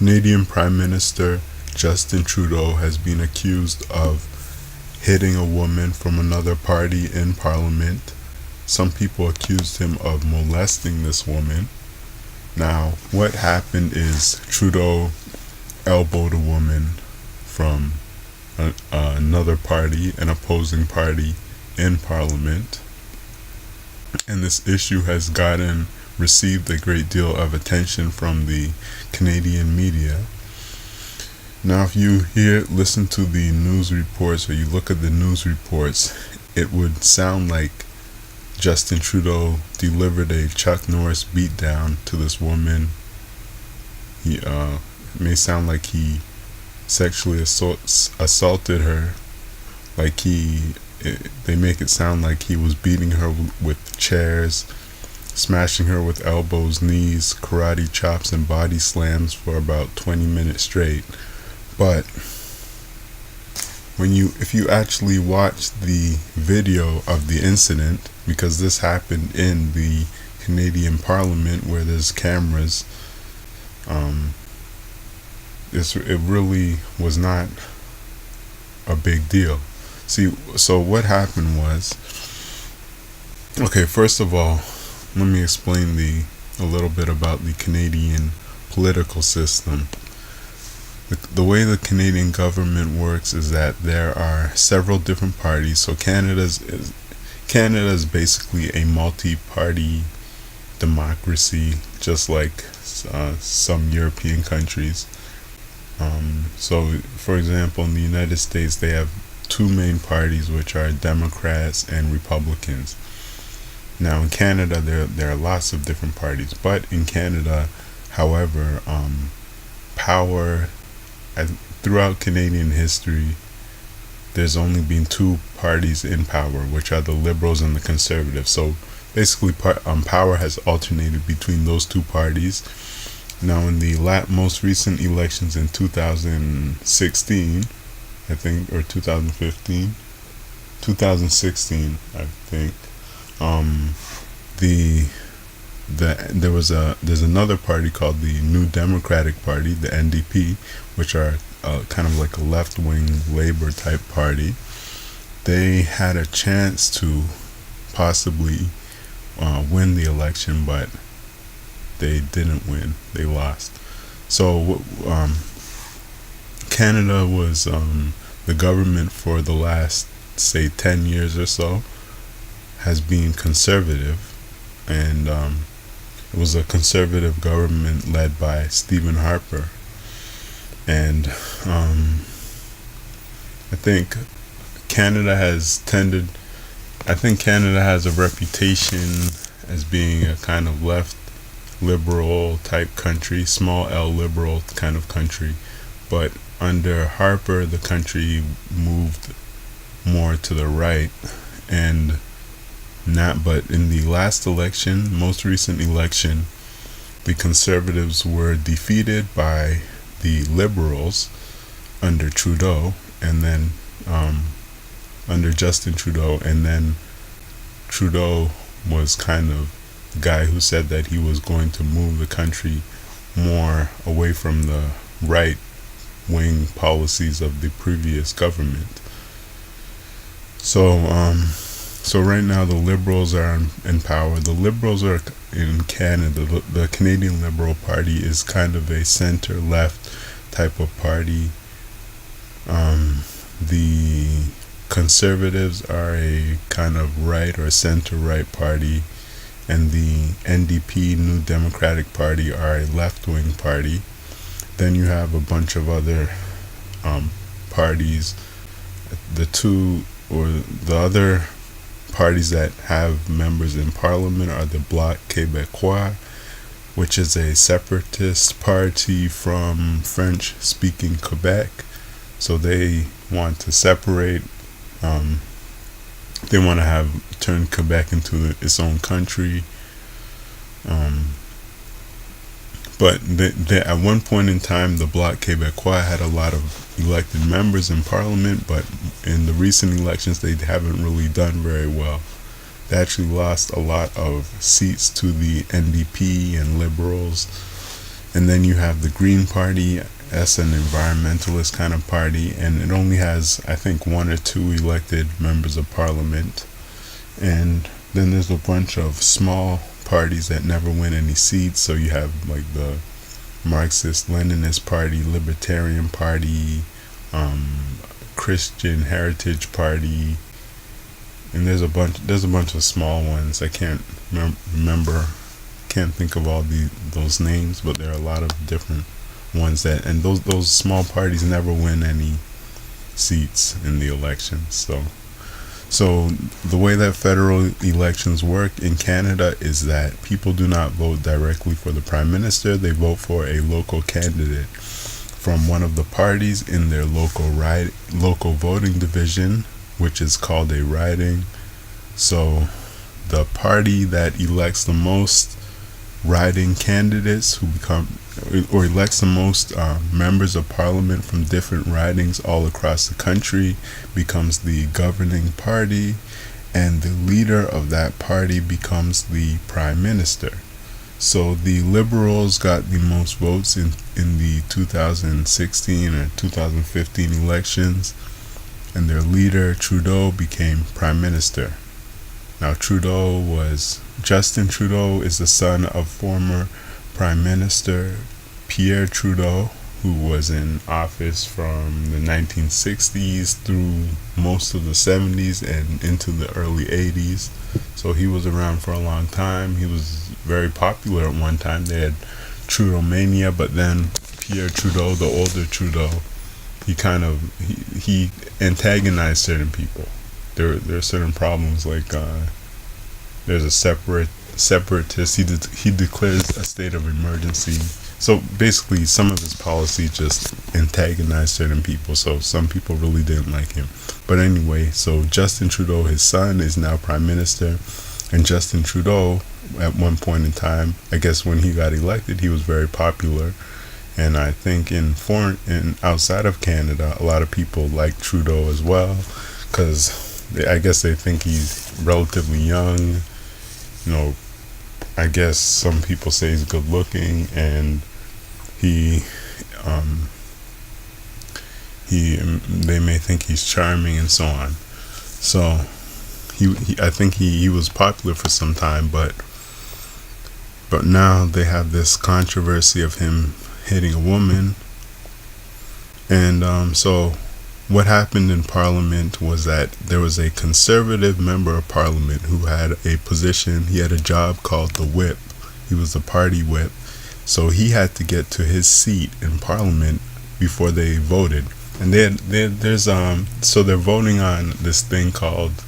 Canadian Prime Minister Justin Trudeau has been accused of hitting a woman from another party in Parliament. Some people accused him of molesting this woman. Now, what happened is Trudeau elbowed a woman from another party, an opposing party in Parliament. And this issue has received a great deal of attention from the Canadian media. Now, if you listen to the news reports, or you look at the news reports, it would sound like Justin Trudeau delivered a Chuck Norris beatdown to this woman. It may sound like he sexually assaulted her, like they make it sound like he was beating her with chairs, smashing her with elbows, knees, karate chops, and body slams for about 20 minutes straight. But if you actually watch the video of the incident, because this happened in the Canadian Parliament where there's cameras, it really was not a big deal. See, so what happened was, okay, first of all, let me explain a little bit about the Canadian political system. The way the Canadian government works is that there are several different parties. So Canada is basically a multi-party democracy, just like some European countries. So, for example, in the United States, they have two main parties, which are Democrats and Republicans. Now, in Canada, there are lots of different parties, but in Canada, however, power throughout Canadian history, there's only been two parties in power, which are the Liberals and the Conservatives. So basically, power has alternated between those two parties. Now, in the most recent elections in 2016, I think, or 2015, 2016, I think, there's another party called the New Democratic Party, the NDP, which are kind of like a left-wing Labour type party. They had a chance to possibly win the election, but they didn't win. They lost. So Canada was the government for the last, say, 10 years or so has been conservative, and it was a conservative government led by Stephen Harper. And I think Canada has a reputation as being a kind of left liberal type country, small L liberal kind of country. But under Harper, the country moved more to the right, but in the last election, most recent election, the Conservatives were defeated by the Liberals under Trudeau, and then under Justin Trudeau, and then Trudeau was kind of the guy who said that he was going to move the country more away from the right-wing policies of the previous government. So right now the Liberals are in power. The Liberals are in Canada. The Canadian Liberal Party is kind of a center-left type of party. The Conservatives are a kind of right or center-right party, and the NDP, New Democratic Party, are a left-wing party. Then you have a bunch of other parties. The other parties that have members in Parliament are the Bloc Québécois, which is a separatist party from French-speaking Quebec. So they want to separate. They want to turn Quebec into its own country. But at one point in time, the Bloc Québécois had a lot of elected members in Parliament, but in the recent elections, they haven't really done very well. They actually lost a lot of seats to the NDP and Liberals, And then you have the Green Party. That's an environmentalist kind of party, and it only has, I think, one or two elected members of parliament. And then there's a bunch of small parties that never win any seats. So you have like the Marxist-Leninist Party, Libertarian Party, Christian Heritage Party, and there's a bunch of small ones. I can't remember, can't think of all those names, but there are a lot of different ones that, and those small parties never win any seats in the elections. So the way that federal elections work in Canada is that people do not vote directly for the prime minister. They vote for a local candidate from one of the parties in their local voting division, which is called a riding. So the party that elects the most riding candidates who become, or elects the most members of parliament from different ridings all across the country, becomes the governing party, and the leader of that party becomes the prime minister. So the Liberals got the most votes in the 2016 or 2015 elections, and their leader Trudeau became prime minister. Now Justin Trudeau is the son of former Prime Minister Pierre Trudeau, who was in office from the 1960s through most of the 70s and into the early 80s. So he was around for a long time. He was very popular at one time. They had Trudeau mania, but then Pierre Trudeau, the older Trudeau, he antagonized certain people. There are certain problems, like there's a separatist. He declares a state of emergency. So basically, some of his policies just antagonized certain people. So some people really didn't like him. But anyway, so Justin Trudeau, his son, is now prime minister, and Justin Trudeau, at one point in time, I guess when he got elected, he was very popular. And I think outside of Canada, a lot of people like Trudeau as well, because I guess they think he's relatively young. I guess some people say he's good looking, and they may think he's charming and so on. So I think he was popular for some time, but now they have this controversy of him hitting a woman. And so what happened in Parliament was that there was a conservative member of Parliament who had a position. He had a job called the whip. He was the party whip. So he had to get to his seat in Parliament before they voted. And so they're voting on this thing called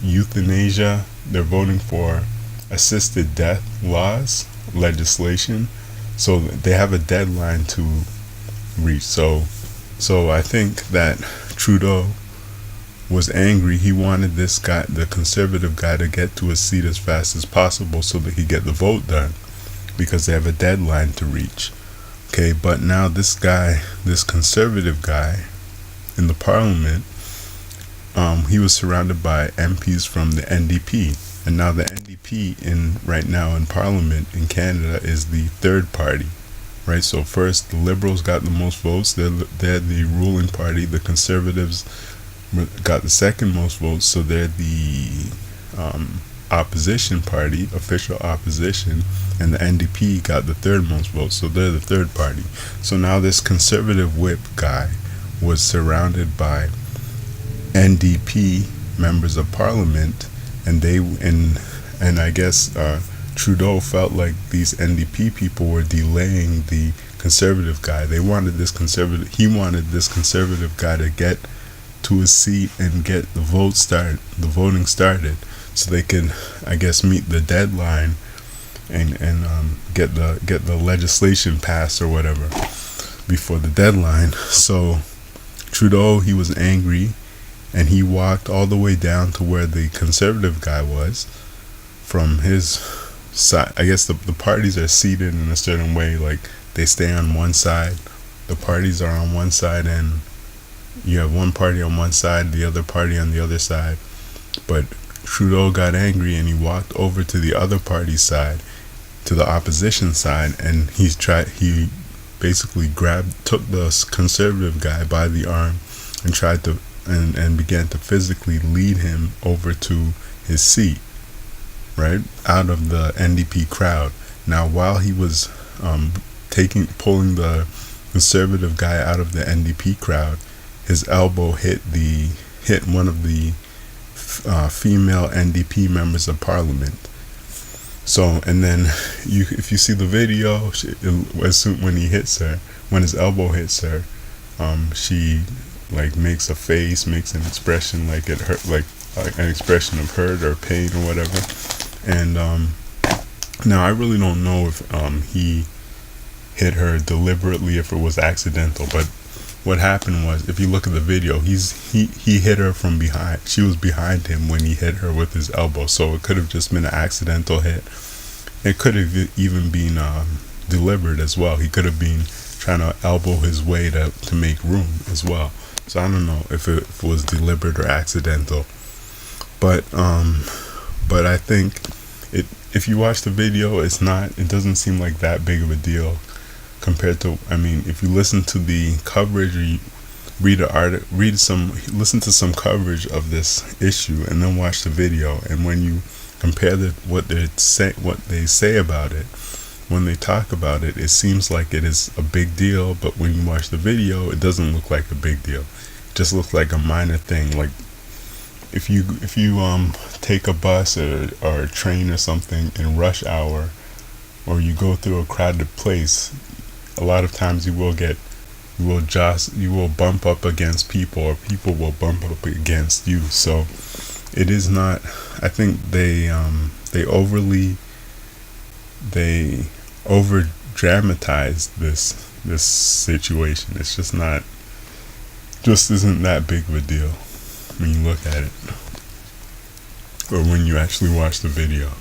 euthanasia. They're voting for assisted death laws, legislation. So they have a deadline to reach. So I think that Trudeau was angry. He wanted this guy, the conservative guy, to get to his seat as fast as possible so that he get the vote done, because they have a deadline to reach. Okay, but now this conservative guy in the parliament, he was surrounded by MPs from the NDP. And now the NDP right now in Parliament in Canada is the third party. Right, so first the Liberals got the most votes. They're the ruling party. The Conservatives got the second most votes, so they're the opposition party, official opposition, and the NDP got the third most votes, so they're the third party. So now this conservative whip guy was surrounded by NDP members of Parliament, and I guess Trudeau felt like these NDP people were delaying the conservative guy. He wanted this conservative guy to get to his seat and get the voting started, so they can, I guess, meet the deadline and get the legislation passed or whatever before the deadline. So Trudeau, he was angry, and he walked all the way down to where the conservative guy was. From his side, I guess the parties are seated in a certain way, like they stay on one side. The parties are on one side, and you have one party on one side, the other party on the other side. But Trudeau got angry and he walked over to the other party's side, to the opposition side, and he basically took the conservative guy by the arm and tried to and began to physically lead him over to his seat, right out of the NDP crowd. Now, while he was pulling the conservative guy out of the NDP crowd, his elbow hit one of the female NDP members of parliament. So, and then if you see the video, when his elbow hits her, she like makes a face, makes an expression like it hurt, like an expression of hurt or pain or whatever. And now I really don't know if he hit her deliberately, if it was accidental, but what happened was, if you look at the video, he hit her from behind. She was behind him when he hit her with his elbow, so it could have just been an accidental hit. It could have even been deliberate as well. He could have been trying to elbow his way to make room as well. So I don't know if it was deliberate or accidental, but I think if you watch the video, it doesn't seem like that big of a deal compared to, I mean, if you listen to the coverage, or you listen to some coverage of this issue and then watch the video, and when you compare what they say about it, when they talk about it, it seems like it is a big deal, but when you watch the video, it doesn't look like a big deal. It just looks like a minor thing. Like if you take a bus or a train or something in rush hour, or you go through a crowded place, a lot of times you will bump up against people, or people will bump up against you. So it is not, I think they over dramatized this situation. It's just isn't that big of a deal when you look at it, or when you actually watch the video.